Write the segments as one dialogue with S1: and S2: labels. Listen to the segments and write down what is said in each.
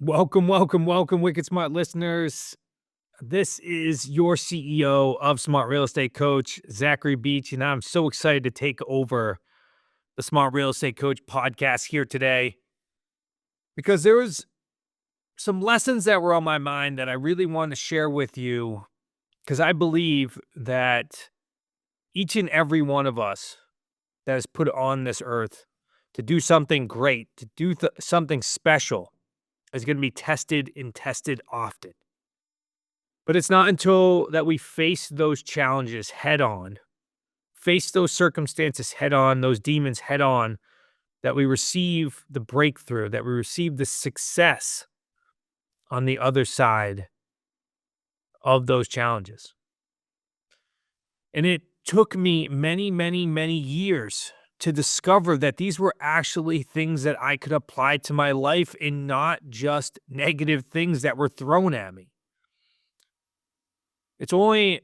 S1: Welcome, welcome, welcome, Wicked Smart listeners. This is your CEO of Smart Real Estate Coach, Zachary Beach, and I'm so excited to take over the Smart Real Estate Coach podcast here today because there was some lessons that were on my mind that I really want to share with you because I believe that each and every one of us that is put on this earth to do something great, to do something special, is going to be tested and tested often. But it's not until that we face those challenges head on, face those circumstances head on, those demons head on, that we receive the breakthrough, that we receive the success on the other side of those challenges. And it took me many, many, many years to discover that these were actually things that I could apply to my life and not just negative things that were thrown at me. It's only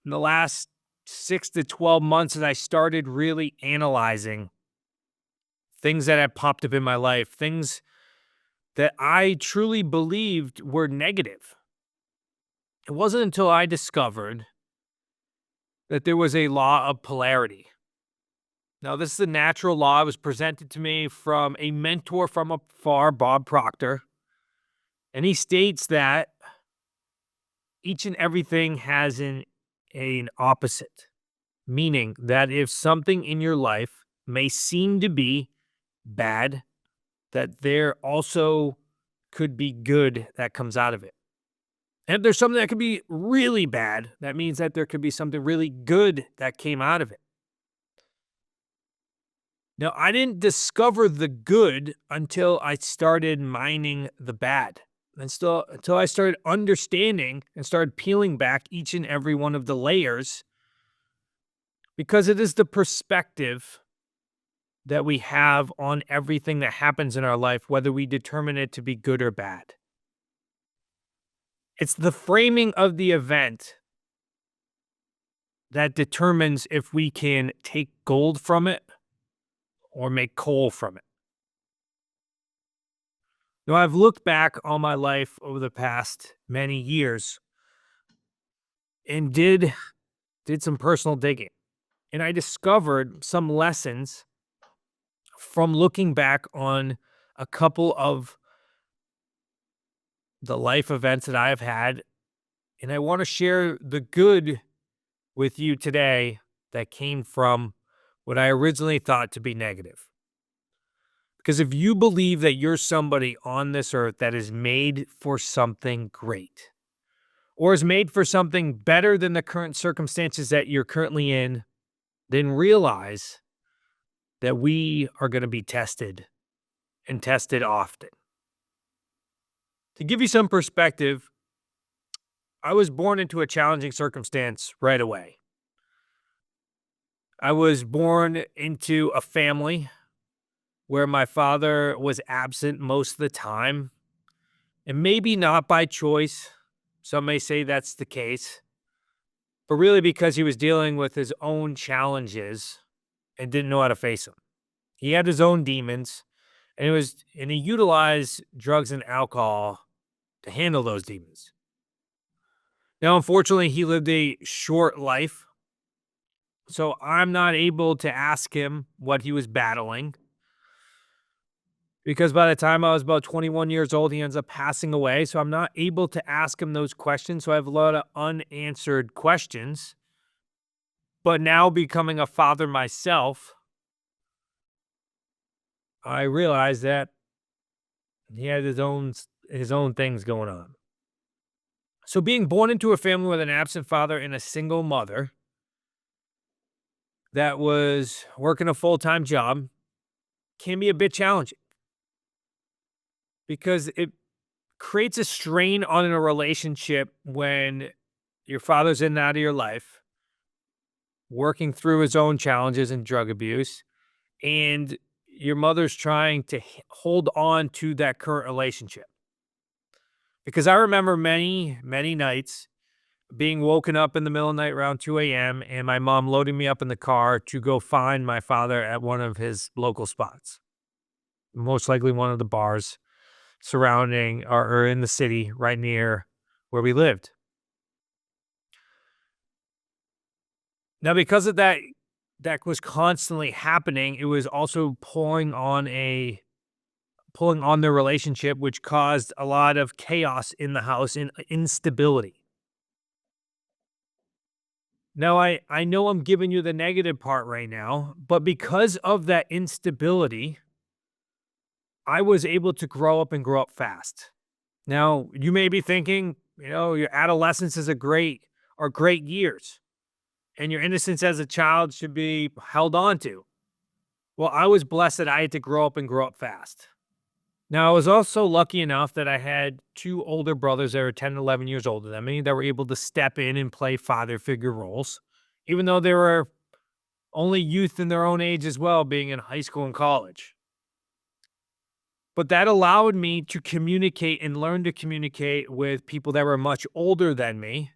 S1: in the last 6 to 12 months that I started really analyzing things that had popped up in my life, things that I truly believed were negative. It wasn't until I discovered that there was a law of polarity. Now, this is a natural law. It was presented to me from a mentor from afar, Bob Proctor. And he states that each and everything has an opposite, meaning that if something in your life may seem to be bad, that there also could be good that comes out of it. And if there's something that could be really bad, that means that there could be something really good that came out of it. Now, I didn't discover the good until I started mining the bad. And still, until I started understanding and started peeling back each and every one of the layers, because it is the perspective that we have on everything that happens in our life, whether we determine it to be good or bad. It's the framing of the event that determines if we can take gold from it or make coal from it. Now, I've looked back on my life over the past many years and did some personal digging. And I discovered some lessons from looking back on a couple of the life events that I have had. And I want to share the good with you today that came from what I originally thought to be negative. Because if you believe that you're somebody on this earth that is made for something great, or is made for something better than the current circumstances that you're currently in, then realize that we are going to be tested and tested often. To give you some perspective, I was born into a challenging circumstance right away. I was born into a family where my father was absent most of the time, and maybe not by choice. Some may say that's the case, but really because he was dealing with his own challenges and didn't know how to face them. He had his own demons, and he utilized drugs and alcohol to handle those demons. Now, unfortunately, he lived a short life, so I'm not able to ask him what he was battling, because by the time I was about 21 years old, he ends up passing away. So I'm not able to ask him those questions. So I have a lot of unanswered questions. But now becoming a father myself, I realized that he had his own things going on. So being born into a family with an absent father and a single mother that was working a full-time job can be a bit challenging, because it creates a strain on a relationship when your father's in and out of your life, working through his own challenges and drug abuse, and your mother's trying to hold on to that current relationship. Because I remember many, many nights being woken up in the middle of the night around 2 a.m. and my mom loading me up in the car to go find my father at one of his local spots, most likely one of the bars. surrounding or in the city right near where we lived. Now, because of that, that was constantly happening, it was also pulling on the relationship, which caused a lot of chaos in the house and instability. Now, I know I'm giving you the negative part right now, but because of that instability, I was able to grow up and grow up fast. Now, you may be thinking, your adolescence is a great years, and your innocence as a child should be held on to. Well, I was blessed that I had to grow up and grow up fast. Now, I was also lucky enough that I had two older brothers that were 10 and 11 years older than me that were able to step in and play father figure roles, even though they were only youth in their own age as well, being in high school and college. But that allowed me to communicate and learn to communicate with people that were much older than me,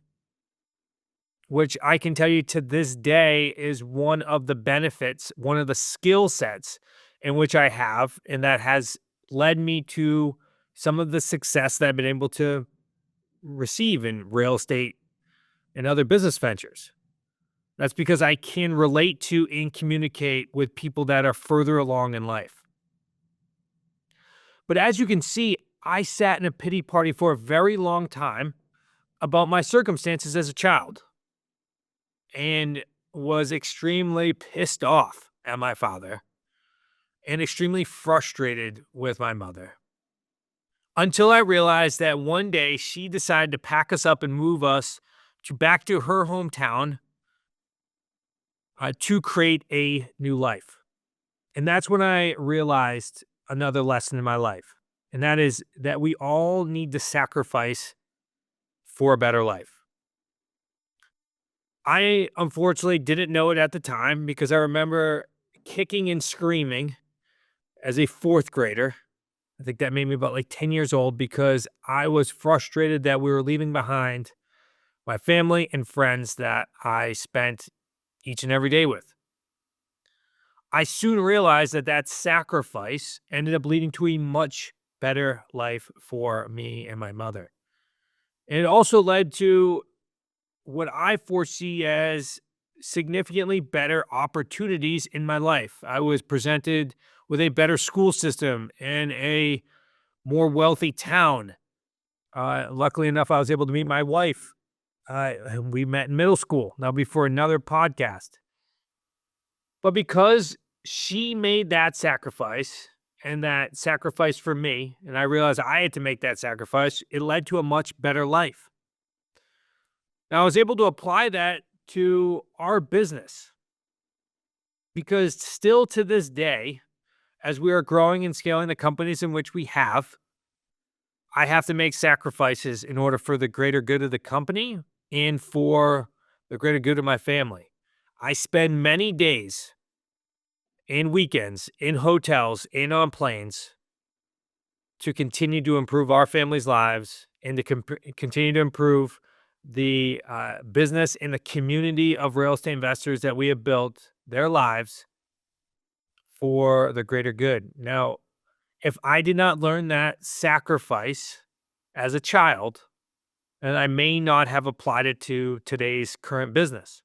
S1: which I can tell you to this day is one of the benefits, one of the skill sets in which I have, and that has led me to some of the success that I've been able to receive in real estate and other business ventures. That's because I can relate to and communicate with people that are further along in life. But as you can see, I sat in a pity party for a very long time about my circumstances as a child and was extremely pissed off at my father and extremely frustrated with my mother. Until I realized that one day she decided to pack us up and move us back to her hometown to create a new life. And that's when I realized another lesson in my life. And that is that we all need to sacrifice for a better life. I unfortunately didn't know it at the time because I remember kicking and screaming as a fourth grader. I think that made me about like 10 years old because I was frustrated that we were leaving behind my family and friends that I spent each and every day with. I soon realized that that sacrifice ended up leading to a much better life for me and my mother. And it also led to what I foresee as significantly better opportunities in my life. I was presented with a better school system and a more wealthy town. Luckily enough, I was able to meet my wife. And we met in middle school. That'll be for another podcast. But because she made that sacrifice and that sacrifice for me, and I realized I had to make that sacrifice, it led to a much better life. Now, I was able to apply that to our business because still to this day, as we are growing and scaling the companies in which we have, I have to make sacrifices in order for the greater good of the company and for the greater good of my family. I spend many days and weekends in hotels and on planes to continue to improve our family's lives and to continue to improve the business and the community of real estate investors that we have built their lives for the greater good. Now, if I did not learn that sacrifice as a child, then I may not have applied it to today's current business.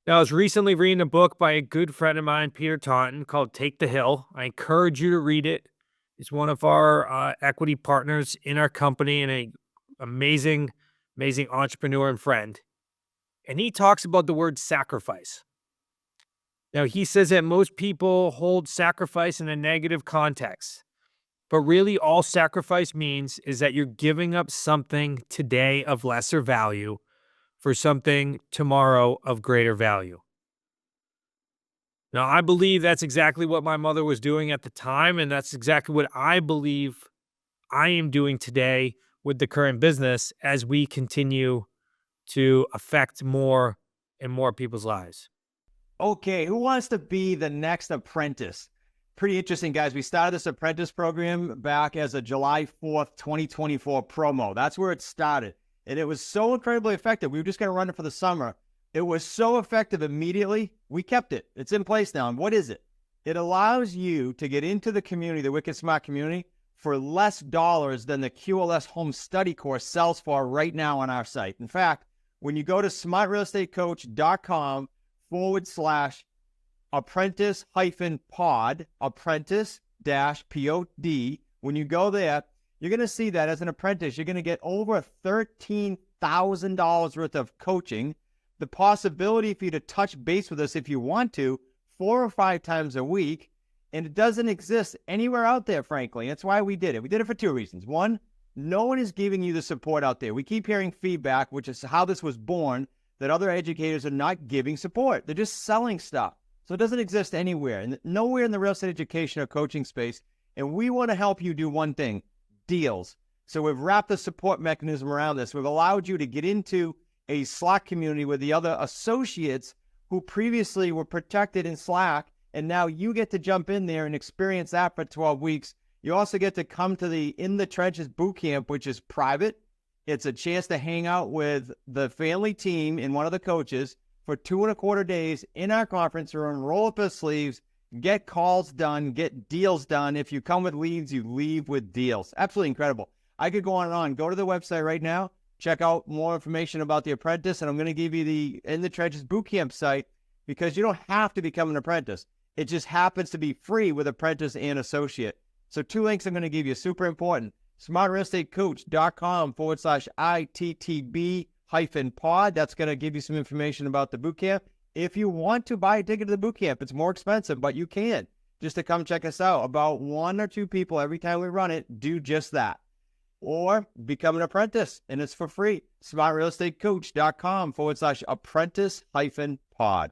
S1: Now, I was recently reading a book by a good friend of mine, Peter Taunton, called Take the Hill. I encourage you to read it. He's one of our equity partners in our company and a amazing, amazing entrepreneur and friend. And he talks about the word sacrifice. Now, he says that most people hold sacrifice in a negative context, but really all sacrifice means is that you're giving up something today of lesser value for something tomorrow of greater value. Now, I believe that's exactly what my mother was doing at the time, and that's exactly what I believe I am doing today with the current business as we continue to affect more and more people's lives.
S2: Okay, who wants to be the next apprentice? Pretty interesting, guys. We started this apprentice program back as a July 4th, 2024 promo. That's where it started. And it was so incredibly effective. We were just going to run it for the summer. It was so effective immediately. We kept it. It's in place now. And what is it? It allows you to get into the community, the Wicked Smart community, for less dollars than the QLS home study course sells for right now on our site. In fact, when you go to smartrealestatecoach.com/apprentice-pod, apprentice-pod, when you go there, you're going to see that as an apprentice, you're going to get over $13,000 worth of coaching, the possibility for you to touch base with us if you want to 4 or 5 times a week. And it doesn't exist anywhere out there, frankly. That's why we did it. We did it for 2 reasons. One, no one is giving you the support out there. We keep hearing feedback, which is how this was born, that other educators are not giving support. They're just selling stuff. So it doesn't exist anywhere, and nowhere in the real estate education or coaching space. And we want to help you do one thing: deals. So we've wrapped the support mechanism around this. We've allowed you to get into a Slack community with the other associates who previously were protected in Slack, and now you get to jump in there and experience that for 12 weeks. You also get to come to the In the Trenches boot camp, which is private. It's a chance to hang out with the family team and one of the coaches for 2.25 days in our conference room, roll up your sleeves, get calls done, get deals done. If you come with leads, you leave with deals. Absolutely incredible. I could go on and on. Go to the website right now. Check out more information about the apprentice, and I'm going to give you the In the Trenches bootcamp site, because you don't have to become an apprentice. It just happens to be free with apprentice and associate. So 2 links I'm going to give you, super important. smartrealestatecoach.com/ITTB-pod. That's going to give you some information about the bootcamp. If you want to buy a ticket to the bootcamp, it's more expensive, but you can. Just to come check us out. About 1 or 2 people every time we run it do just that. Or become an apprentice, and it's for free. smartrealestatecoach.com/apprentice-pod.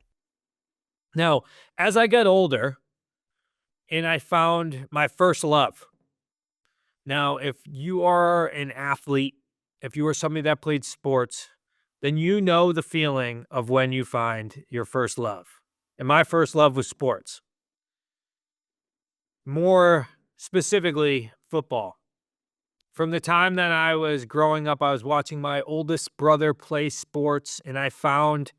S1: Now, as I got older and I found my first love. Now, if you are an athlete, if you are somebody that played sports, then you know the feeling of when you find your first love. And my first love was sports. More specifically, football. From the time that I was growing up, I was watching my oldest brother play sports, and I found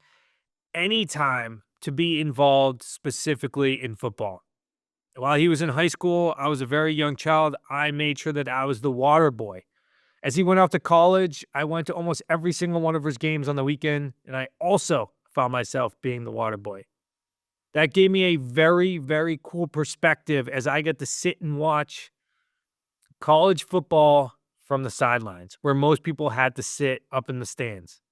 S1: any time to be involved specifically in football. While he was in high school, I was a very young child. I made sure that I was the water boy. As he went off to college, I went to almost every single one of his games on the weekend, and I also found myself being the water boy. That gave me a very, very cool perspective as I get to sit and watch college football from the sidelines, where most people had to sit up in the stands.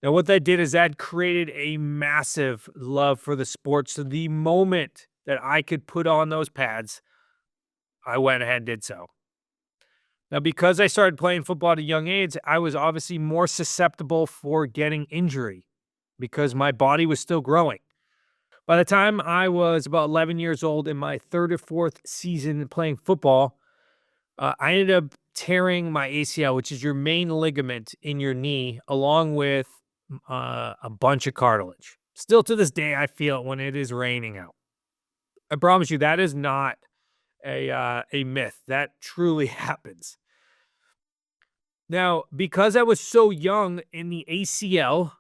S1: Now, what that did is that created a massive love for the sport. So the moment that I could put on those pads, I went ahead and did so. Now, because I started playing football at a young age, I was obviously more susceptible for getting injury because my body was still growing. By the time I was about 11 years old, in my 3rd or 4th season playing football, I ended up tearing my ACL, which is your main ligament in your knee, along with a bunch of cartilage. Still to this day, I feel it when it is raining out. I promise you, that is not a myth. That truly happens. Now, because I was so young and the ACL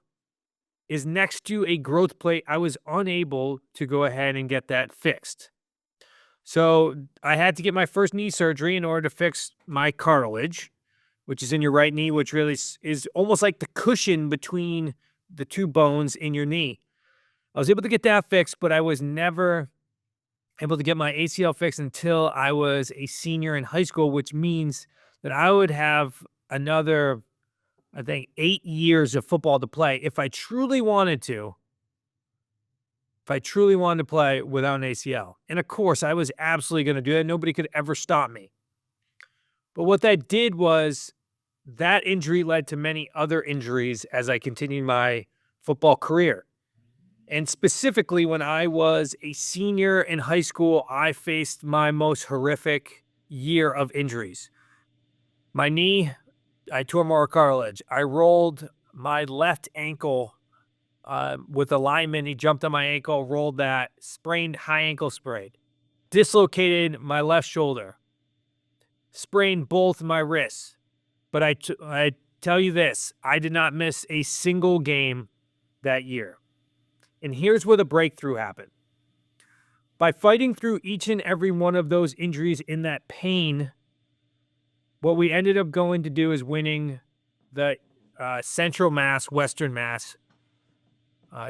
S1: is next to a growth plate, I was unable to go ahead and get that fixed. So I had to get my first knee surgery in order to fix my cartilage, which is in your right knee, which really is almost like the cushion between the 2 bones in your knee. I was able to get that fixed, but I was never able to get my ACL fixed until I was a senior in high school, which means that I would have another, I think, 8 years of football to play if I truly wanted to. If I truly wanted to play without an ACL. And of course, I was absolutely going to do that. Nobody could ever stop me. But what that did was that injury led to many other injuries as I continued my football career. And specifically, when I was a senior in high school, I faced my most horrific year of injuries. My knee, I tore more cartilage. I rolled my left ankle with a lineman. He jumped on my ankle, rolled that, sprained high ankle sprain, dislocated my left shoulder, sprained both my wrists. But I tell you this, I did not miss a single game that year. And here's where the breakthrough happened. By fighting through each and every one of those injuries in that pain, what we ended up going to do is winning the Central Mass, Western Mass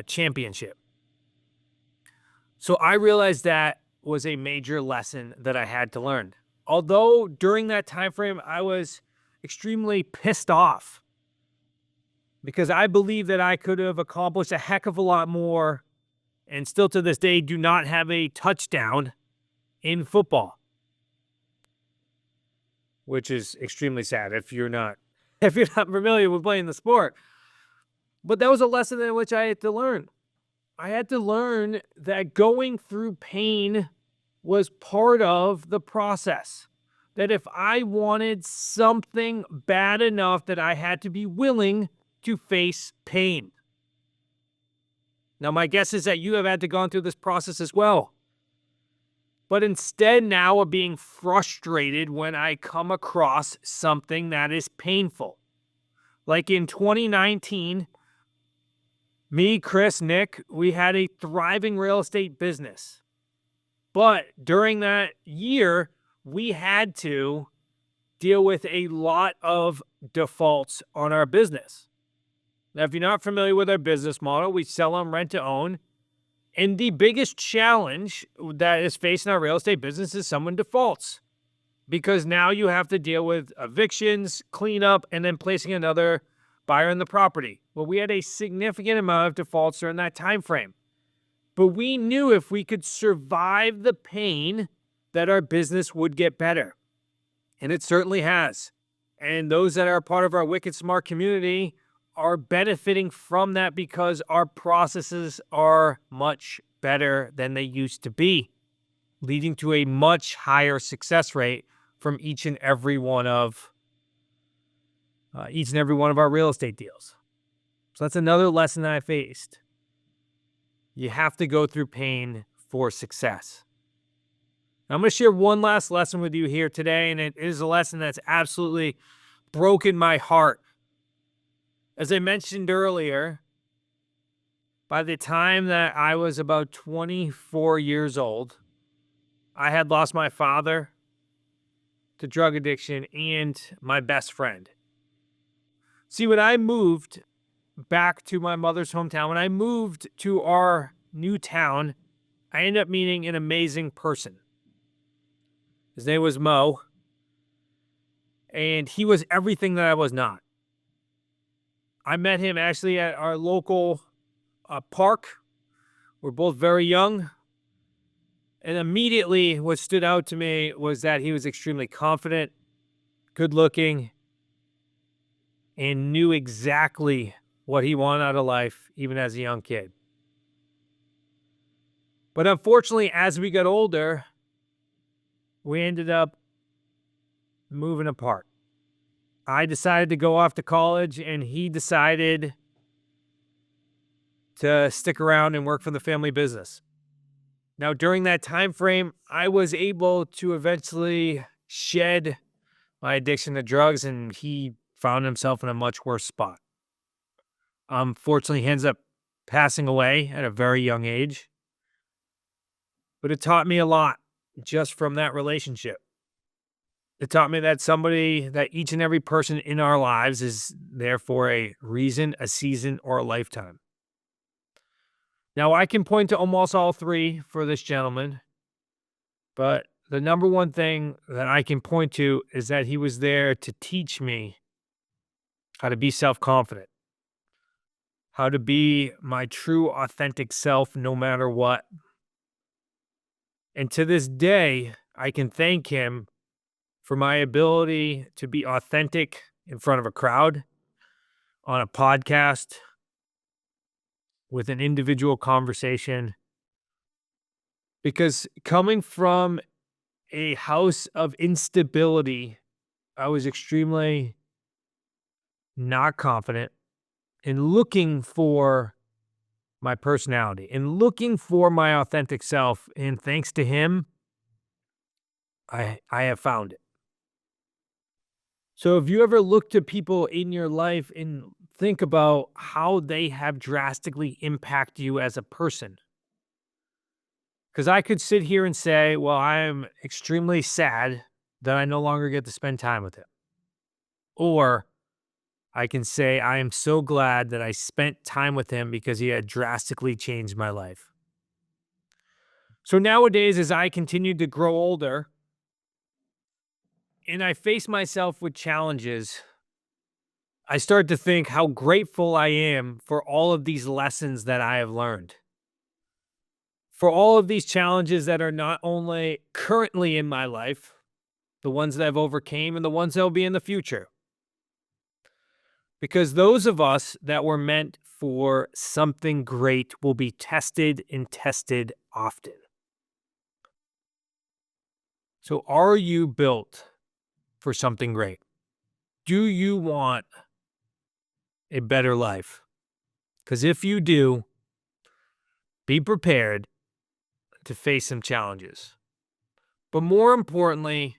S1: championship. So I realized that was a major lesson that I had to learn. Although during that time frame, I was extremely pissed off because I believe that I could have accomplished a heck of a lot more and still to this day do not have a touchdown in football, which is extremely sad if you're not familiar with playing the sport. But that was a lesson in which I had to learn. I had to learn that going through pain was part of the process. That if I wanted something bad enough that I had to be willing to face pain. Now, my guess is that you have had to go through this process as well. But instead now of being frustrated when I come across something that is painful. Like in 2019, me, Chris, Nick, we had a thriving real estate business. But during that year, we had to deal with a lot of defaults on our business. Now, if you're not familiar with our business model, we sell on rent to own. And the biggest challenge that is facing our real estate business is someone defaults. Because now you have to deal with evictions, cleanup, and then placing another buyer in the property. Well, we had a significant amount of defaults during that time frame. But we knew if we could survive the pain that our business would get better. And it certainly has. And those that are part of our Wicked Smart community are benefiting from that because our processes are much better than they used to be, leading to a much higher success rate from each and every one of our real estate deals. So that's another lesson that I faced. You have to go through pain for success. I'm going to share one last lesson with you here today, and it is a lesson that's absolutely broken my heart. As I mentioned earlier, by the time that I was about 24 years old, I had lost my father to drug addiction and my best friend. See, when I moved back to my mother's hometown, when I moved to our new town, I ended up meeting an amazing person. His name was Mo, and he was everything that I was not. I met him actually at our local park. We're both very young. And immediately what stood out to me was that he was extremely confident, good looking, and knew exactly what he wanted out of life, even as a young kid. But unfortunately, as we got older, we ended up moving apart. I decided to go off to college, and he decided to stick around and work for the family business. Now, during that time frame, I was able to eventually shed my addiction to drugs, and he found himself in a much worse spot. Unfortunately, he ends up passing away at a very young age. But it taught me a lot just from that relationship. It taught me that each and every person in our lives is there for a reason, a season, or a lifetime. Now, I can point to almost all three for this gentleman, but the number one thing that I can point to is that he was there to teach me how to be self-confident, how to be my true, authentic self no matter what. And to this day, I can thank him for my ability to be authentic in front of a crowd, on a podcast, with an individual conversation. Because coming from a house of instability, I was extremely not confident in looking for my personality and looking for my authentic self. And thanks to him, I have found it. So if you ever look to people in your life and think about how they have drastically impacted you as a person, Because I could sit here and say, well, I am extremely sad that I no longer get to spend time with him. Or I can say, I am so glad that I spent time with him because he had drastically changed my life. So nowadays, as I continue to grow older and I face myself with challenges, I start to think how grateful I am for all of these lessons that I have learned. For all of these challenges that are not only currently in my life, the ones that I've overcame and the ones that will be in the future. Because those of us that were meant for something great will be tested and tested often. So are you built for something great? Do you want a better life? Because if you do, be prepared to face some challenges. But more importantly,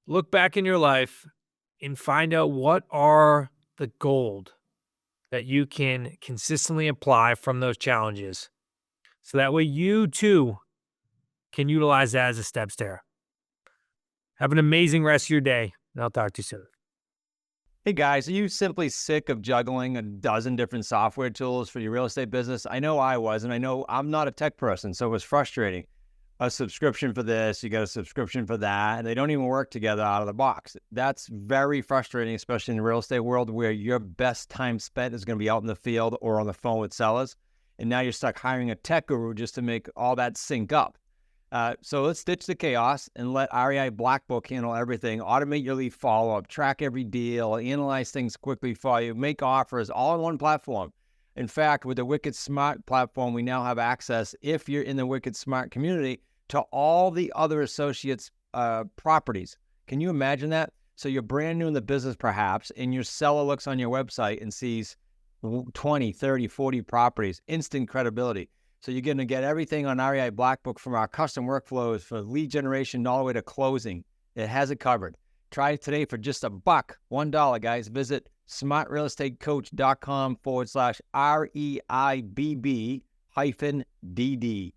S1: look back in your life and find out what are the gold that you can consistently apply from those challenges. So that way you too can utilize that as a step stair. Have an amazing rest of your day, and I'll talk to you soon.
S2: Hey guys, are you simply sick of juggling a dozen different software tools for your real estate business? I know I was, and I know I'm not a tech person, so it was frustrating. A subscription for this, you got a subscription for that, and they don't even work together out of the box. That's very frustrating, especially in the real estate world where your best time spent is going to be out in the field or on the phone with sellers. And now you're stuck hiring a tech guru just to make all that sync up. So let's ditch the chaos and let REI Black Book handle everything. Automate your lead follow-up, track every deal, analyze things quickly for you, make offers all in one platform. In fact, with the Wicked Smart platform, we now have access, if you're in the Wicked Smart community, to all the other associates' properties. Can you imagine that? So you're brand new in the business perhaps, and your seller looks on your website and sees 20, 30, 40 properties, instant credibility. So you're going to get everything on REI Black Book from our custom workflows for lead generation all the way to closing. It has it covered. Try it today for just $1, guys. Visit smartrealestatecoach.com/REIBB-DD.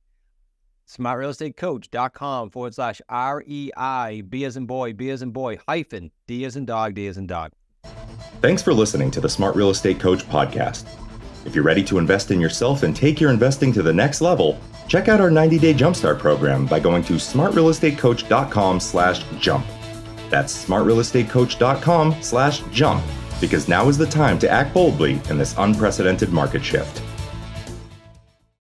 S2: smartrealestatecoach.com/REIB as in boy, B as in boy, hyphen, D as in dog, D as in dog.
S3: Thanks for listening to the Smart Real Estate Coach podcast. If you're ready to invest in yourself and take your investing to the next level, check out our 90-day Jumpstart program by going to smartrealestatecoach.com/jump. That's smartrealestatecoach.com/jump, because now is the time to act boldly in this unprecedented market shift.